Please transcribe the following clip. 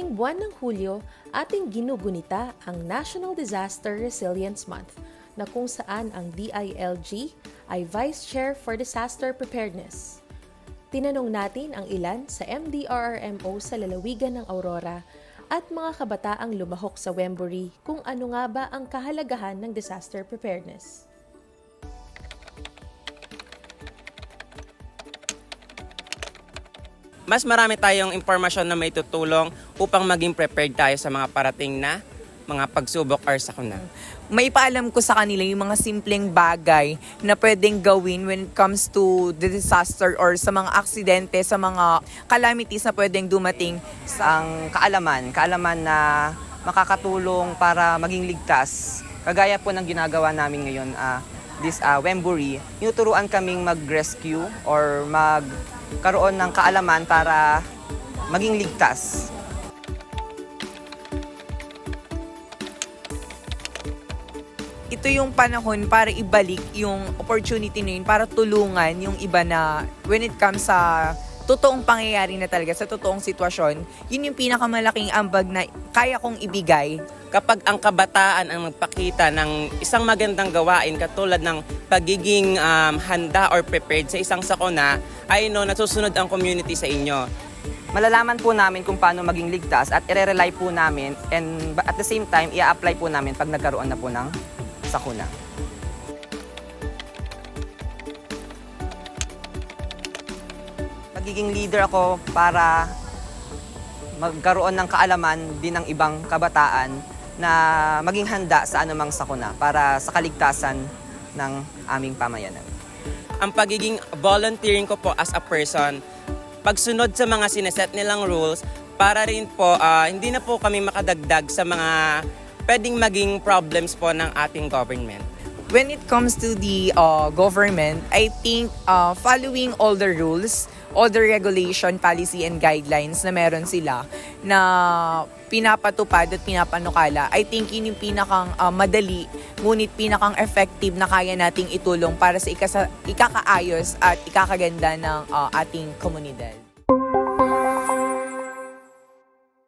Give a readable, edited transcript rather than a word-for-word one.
Tuwing buwan ng Hulyo, ating ginugunita ang National Disaster Resilience Month na kung saan ang DILG ay Vice Chair for Disaster Preparedness. Tinanong natin ang ilan sa MDRRMO sa lalawigan ng Aurora at mga kabataang lumahok sa Wembury kung ano nga ba ang kahalagahan ng disaster preparedness. Mas marami tayong impormasyon na may tutulong upang maging prepared tayo sa mga parating na mga pagsubok or sakuna. May paalam ko sa kanila yung mga simpleng bagay na pwedeng gawin when it comes to the disaster or sa mga aksidente, sa mga calamities na pwedeng dumating. Ang kaalaman na makakatulong para maging ligtas. Kagaya po ng ginagawa namin ngayon, this Wembury, tinuturuan kaming mag-rescue or magkaroon ng kaalaman para maging ligtas. Ito yung panahon para ibalik yung opportunity na yun, para tulungan yung iba na when it comes sa totoong pangyayari na talaga, sa totoong sitwasyon, yun yung pinakamalaking ambag na kaya kong ibigay. Kapag ang kabataan ang magpakita ng isang magandang gawain katulad ng pagiging handa or prepared sa isang sakuna, ay nasusunod ang community sa inyo. Malalaman po namin kung paano maging ligtas at i-rely po namin and at the same time, i-apply po namin pag nagkaroon na po ng sakuna. Magiging leader ako para magkaroon ng kaalaman din ng ibang kabataan na maging handa sa anumang sakuna para sa kaligtasan ng aming pamayanan. Ang pagiging volunteering ko po as a person, pagsunod sa mga sineset nilang rules, para rin po hindi na po kami makadagdag sa mga pwedeng maging problems po ng ating government. When it comes to the government, I think following all the rules, all the regulation, policy, and guidelines na meron sila na pinapatupad at pinapanukala, I think yun yung pinakang madali, ngunit pinakang effective na kaya nating itulong para sa ikakaayos at ikakaganda ng ating komunidad.